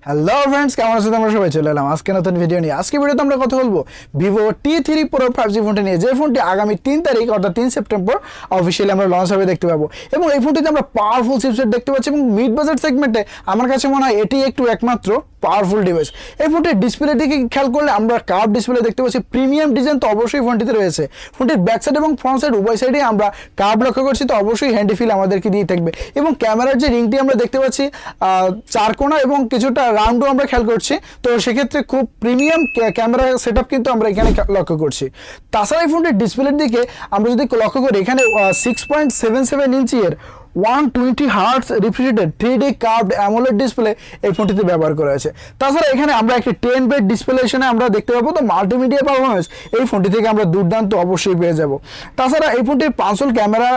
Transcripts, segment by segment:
Hello friends, কেমন আছো তোমরা সবাই? চলে এলাম আজকে নতুন ভিডিও নিয়ে। আজকে ভিডিওতে আমরা কথা বলবো ভিভো T3 Pro 5G ফোনটি নিয়ে, যে ফোনটি আগামী 3 তারিখ অর্থাৎ 3 সেপ্টেম্বর অফিসিয়ালি আমরা লঞ্চ হবে দেখতে পাবো। এবং এই ফোনটিতে আমরা পাওয়ারফুল চিপসেট দেখতে পাচ্ছি এবং মিড বাজেট সেগমেন্টে আমার কাছে মনে হয় এটি একমাত্র পাওয়ারফুল ডিভাইস। এই ফোনটির ডিসপ্লে দিকে খেয়াল করলে আমরা কার্ভ ডিসপ্লে দেখতে পাচ্ছি, প্রিমিয়াম ডিজাইন তো অবশ্যই ফোনটিতে রয়েছে। ফোনটির ব্যাক সাইড এবং ফ্রন্ট সাইড উভয় সাইডে আমরা কার্ভ লক্ষ্য করছি, তো অবশ্যই হ্যান্ডি ফিল আমাদেরকে দিয়ে থাকবে। এবং ক্যামেরার যে রিংটি আমরা দেখতে পাচ্ছি চারকোনা এবং কিছুটা রাউন্ডও আমরা খেয়াল করছি, তো সেক্ষেত্রে খুব প্রিমিয়াম ক্যামেরা সেটআপ কিন্তু আমরা এখানে লক্ষ্য করছি। তাছাড়া এই ফোনটির ডিসপ্লের দিকে আমরা যদি লক্ষ্য করি, এখানে 6.77 ইঞ্চি এর 120 hertz refrigerated 3D curved AMOLED display এই ফোনটিতে ব্যবহার করা হয়েছে। তাছাড়া এখানে আমরা একটি 10 বিট ডিসপ্লেশনে আমরা দেখতে পাবো, তো মাল্টিমিডিয়া পারফরমেন্স এই ফোনটি থেকে আমরা দুর্দান্ত অবশ্যই পেয়ে যাব। তাছাড়া এই ফোনটির 5 ক্যামেরা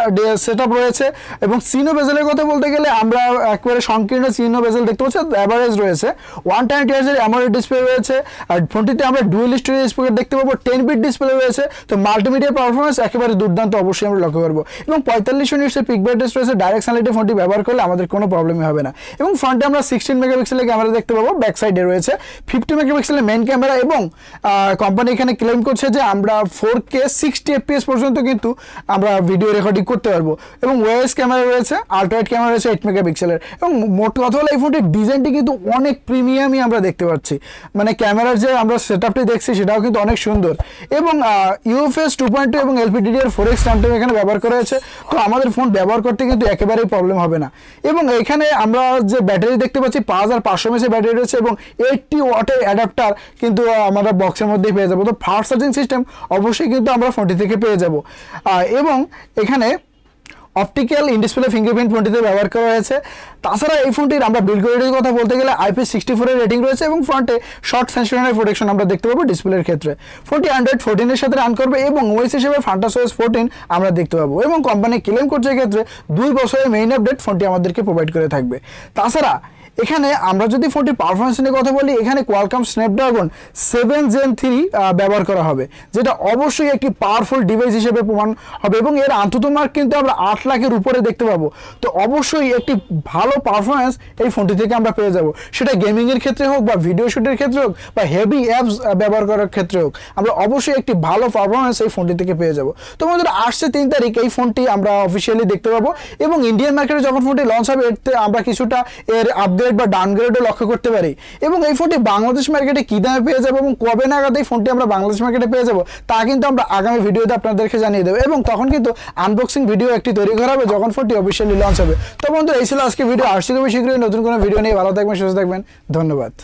সেটআপ রয়েছে এবং সিনো বেজেলের কথা বলতে গেলে আমরা একবারে সংকীর্ণ সিনো বেজেল দেখতে পাচ্ছি, অ্যাভারেজ রয়েছে। 120 হার্টজের অ্যামোলেড ডিসপ্লে রয়েছে, আর ফোনটিতে আমরা ডুয়েল স্টোরেজ স্পিকার দেখতে পাবো, 10 বিট ডিসপ্লে রয়েছে, তো মাল্টিমিডিয়া পারফরমেন্স একেবারে দুর্দান্ত অবশ্যই আমরা লক্ষ্য করবো। এবং 45 ইউনিটসের পিক ব্রাইটনেস রয়েছে, ডাইরেক্ট সানলাইটে ফোনটি ব্যবহার করলে আমাদের কোনো প্রবলেমই হবে না। এবং ফ্রন্টে আমরা 16 মেগাপিক্সেলের ক্যামেরা দেখতে পাবো, ব্যাক সাইডে রয়েছে 50 মেগাপিক্সেলের মেইন ক্যামেরা এবং কোম্পানি এখানে ক্লেম করছে যে আমরা 4K 60 FPS পর্যন্ত কিন্তু আমরা ভিডিও রেকর্ডিং করতে পারবো। এবং ওএস ক্যামেরা রয়েছে, আল্ট্রাওয়াইড ক্যামেরা রয়েছে 8 মেগাপিক্সেলের। এবং মোট কথা হলো এই ফোনটির ডিজাইনটি কিন্তু অনেক প্রিমিয়ামই আমরা দেখতে পাচ্ছি, মানে ক্যামেরার যে আমরা সেটআপটি দেখছি সেটাও কিন্তু অনেক সুন্দর। এবং UFS 2.2 এবং LPDDR4X টাইম এখানে ব্যবহার করা হয়েছে, তো আমাদের ফোন ব্যবহার করতে কিন্তু একেবারেই প্রবলেম হবে না। এবং এখানে আমরা যে ব্যাটারি দেখতে পাচ্ছি 5500 mAh ব্যাটারি রয়েছে এবং 80 ওয়াটের অ্যাডাপ্টার কিন্তু আমরা বক্সের মধ্যেই পেয়ে যাবো। তো ফাস্ট চার্জিং সিস্টেম অবশ্যই কিন্তু আমরা ফোনটি থেকে পেয়ে যাব। এবং এখানে অপটিক্যাল ইন ডিসপ্লে ফিঙ্গারপ্রিন্ট ফোনটিতে ব্যবহার করা হয়েছে। তাছাড়া এই ফোনটির আমরা বিল্ড কোয়ালিটির কথা বলতে গেলে IP64 এর রেটিং রয়েছে এবং ফ্রন্টে শর্ট সেন্সিটিভ প্রোটেকশন আমরা দেখতে পাবো ডিসপ্লের ক্ষেত্রে। ফোনটি Android 14 এর সাথে রান করবে এবং ওএস হিসেবে FantaSOS 14 আমরা দেখতে পাবো। এবং কোম্পানি ক্লেম করছে ক্ষেত্রে 2 বছরের মেইন আপডেট ফোনটি আমাদেরকে প্রোভাইড করে থাকবে। তাছাড়া এখানে আমরা যদি ফোনটির পারফরমেন্স নিয়ে কথা বলি, এখানে কোয়ালকম স্ন্যাপড্রাগন 7 Gen 3 ব্যবহার করা হবে, যেটা অবশ্যই একটি পাওয়ারফুল ডিভাইস হিসেবে প্রমাণ হবে। এবং এর আন্তত মার্ক কিন্তু আমরা 8 লাখের উপরে দেখতে পাবো, তো অবশ্যই একটি ভালো পারফরমেন্স এই ফোনটি থেকে আমরা পেয়ে যাব। সেটা গেমিংয়ের ক্ষেত্রে হোক বা ভিডিও শ্যুটের ক্ষেত্রে হোক বা হেভি অ্যাপস ব্যবহার করার ক্ষেত্রে হোক, আমরা অবশ্যই একটি ভালো পারফরমেন্স এই ফোনটি থেকে পেয়ে যাব। তো আমাদের আসছে 3 তারিখ এই ফোনটি আমরা অফিসিয়ালি দেখতে পাবো। এবং ইন্ডিয়ান মার্কেটে যখন ফোনটি লঞ্চ হবে এতে আমরা কিছুটা এর আপডেট বা ডাউনগ্রেডও লক্ষ্য করতে পারি। এবং এই ফোনটি বাংলাদেশ মার্কেটে কী দামে পেয়ে যাবো এবং কবে নাগাদ এই ফোনটি আমরা বাংলাদেশ মার্কেটে পেয়ে যাবো তা কিন্তু আমরা আগামী ভিডিওতে আপনাদেরকে জানিয়ে দেবো। এবং তখন কিন্তু আনবক্সিং ভিডিও একটি তৈরি করা হবে যখন ফোনটি অফিসিয়ালি লঞ্চ হবে। তো বন্ধুরা, এই ছিল আজকে ভিডিও। আসছি খুবই শীঘ্রই নতুন কোনো ভিডিও নিয়ে। ভালো থাকবেন, সুস্থ থাকবেন, ধন্যবাদ।